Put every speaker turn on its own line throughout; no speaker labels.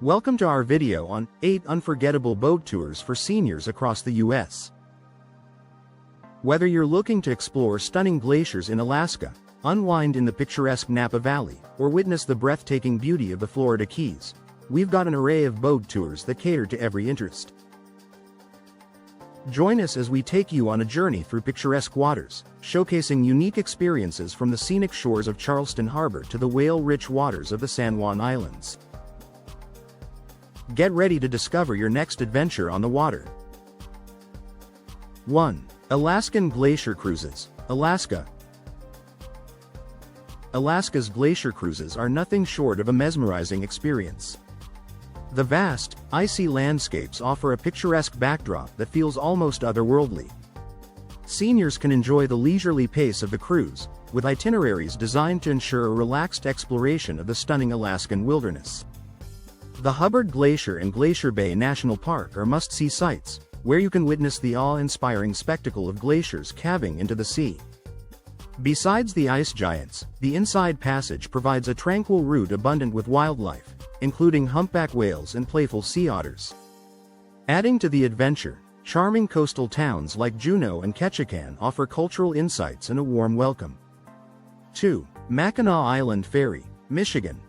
Welcome to our video on 8 unforgettable boat tours for seniors across the US. Whether you're looking to explore stunning glaciers in Alaska, unwind in the picturesque Napa Valley, or witness the breathtaking beauty of the Florida Keys, we've got an array of boat tours that cater to every interest. Join us as we take you on a journey through picturesque waters, showcasing unique experiences from the scenic shores of Charleston Harbor to the whale-rich waters of the San Juan Islands. Get ready to discover your next adventure on the water. 1. Alaskan Glacier Cruises, Alaska. Alaska's glacier cruises are nothing short of a mesmerizing experience. The vast, icy landscapes offer a picturesque backdrop that feels almost otherworldly. Seniors can enjoy the leisurely pace of the cruise, with itineraries designed to ensure a relaxed exploration of the stunning Alaskan wilderness. The Hubbard Glacier and Glacier Bay National Park are must-see sites, where you can witness the awe-inspiring spectacle of glaciers calving into the sea. Besides the ice giants, the Inside Passage provides a tranquil route abundant with wildlife, including humpback whales and playful sea otters. Adding to the adventure, charming coastal towns like Juneau and Ketchikan offer cultural insights and a warm welcome. 2. Mackinac Island Ferry, Michigan.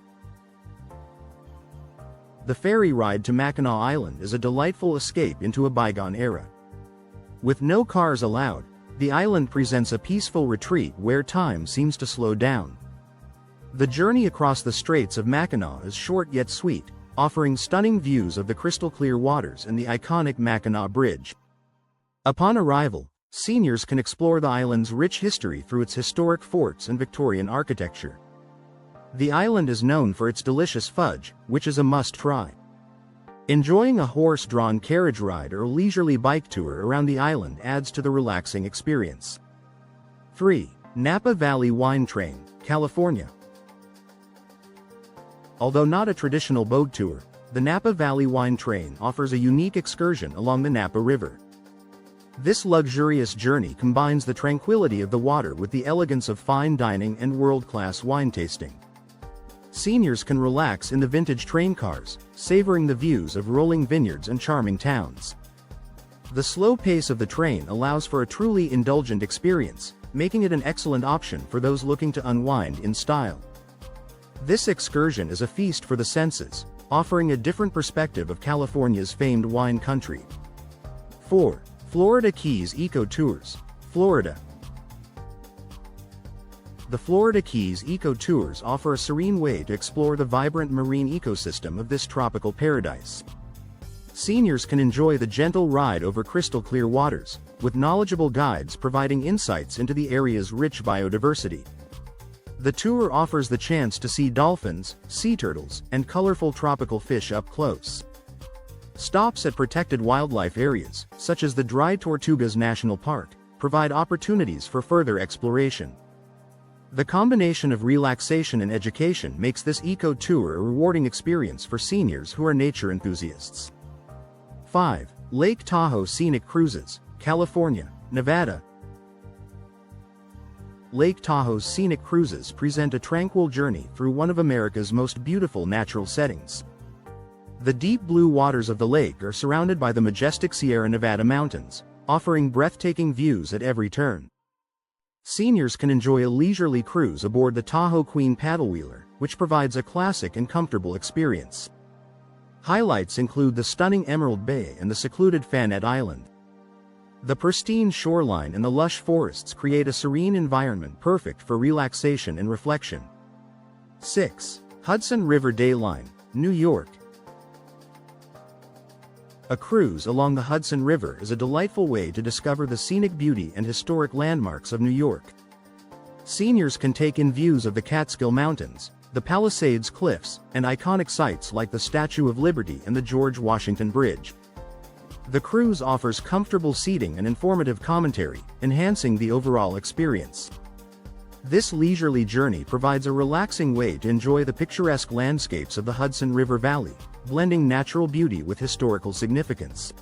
The ferry ride to Mackinac Island is a delightful escape into a bygone era. With no cars allowed, the island presents a peaceful retreat where time seems to slow down. The journey across the Straits of Mackinac is short yet sweet, offering stunning views of the crystal-clear waters and the iconic Mackinac Bridge. Upon arrival, seniors can explore the island's rich history through its historic forts and Victorian architecture. The island is known for its delicious fudge, which is a must-try. Enjoying a horse-drawn carriage ride or a leisurely bike tour around the island adds to the relaxing experience. 3. Napa Valley Wine Train, California. Although not a traditional boat tour, the Napa Valley Wine Train offers a unique excursion along the Napa River. This luxurious journey combines the tranquility of the water with the elegance of fine dining and world-class wine tasting. Seniors can relax in the vintage train cars, savoring the views of rolling vineyards and charming towns. The slow pace of the train allows for a truly indulgent experience, making it an excellent option for those looking to unwind in style. This excursion is a feast for the senses, offering a different perspective of California's famed wine country. 4. Florida Keys Eco Tours, Florida. The Florida Keys Eco Tours offer a serene way to explore the vibrant marine ecosystem of this tropical paradise. Seniors can enjoy the gentle ride over crystal-clear waters, with knowledgeable guides providing insights into the area's rich biodiversity. The tour offers the chance to see dolphins, sea turtles, and colorful tropical fish up close. Stops at protected wildlife areas, such as the Dry Tortugas National Park, provide opportunities for further exploration. The combination of relaxation and education makes this eco-tour a rewarding experience for seniors who are nature enthusiasts. 5. Lake Tahoe Scenic Cruises, California, Nevada. Lake Tahoe's scenic cruises present a tranquil journey through one of America's most beautiful natural settings. The deep blue waters of the lake are surrounded by the majestic Sierra Nevada mountains, offering breathtaking views at every turn. Seniors can enjoy a leisurely cruise aboard the Tahoe Queen paddlewheeler, which provides a classic and comfortable experience. Highlights include the stunning Emerald Bay and the secluded Fanette Island. The pristine shoreline and the lush forests create a serene environment perfect for relaxation and reflection. 6. Hudson River Dayline, New York. A cruise along the Hudson River is a delightful way to discover the scenic beauty and historic landmarks of New York. Seniors can take in views of the Catskill Mountains, the Palisades Cliffs, and iconic sites like the Statue of Liberty and the George Washington Bridge. The cruise offers comfortable seating and informative commentary, enhancing the overall experience. This leisurely journey provides a relaxing way to enjoy the picturesque landscapes of the Hudson River Valley, blending natural beauty with historical significance.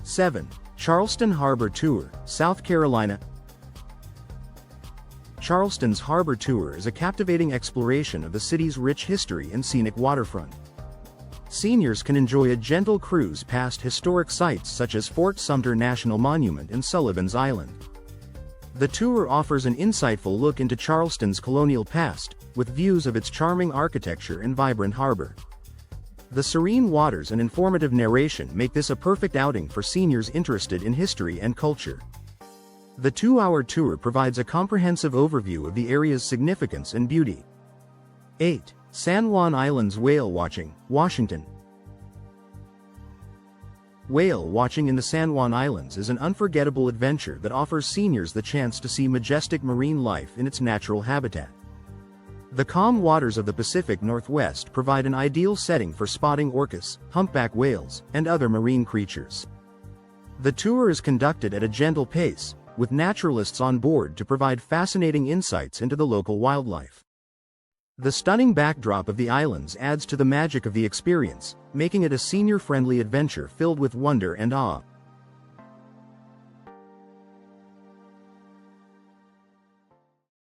7. Charleston Harbor Tour, South Carolina. Charleston's harbor tour is a captivating exploration of the city's rich history and scenic waterfront. Seniors can enjoy a gentle cruise past historic sites such as Fort Sumter National Monument and Sullivan's Island. The tour offers an insightful look into Charleston's colonial past, with views of its charming architecture and vibrant harbor. The serene waters and informative narration make this a perfect outing for seniors interested in history and culture. The 2-hour tour provides a comprehensive overview of the area's significance and beauty. 8. San Juan Islands Whale Watching, Washington. Whale watching in the San Juan Islands is an unforgettable adventure that offers seniors the chance to see majestic marine life in its natural habitat. The calm waters of the Pacific Northwest provide an ideal setting for spotting orcas, humpback whales, and other marine creatures. The tour is conducted at a gentle pace, with naturalists on board to provide fascinating insights into the local wildlife. The stunning backdrop of the islands adds to the magic of the experience, making it a senior-friendly adventure filled with wonder and awe.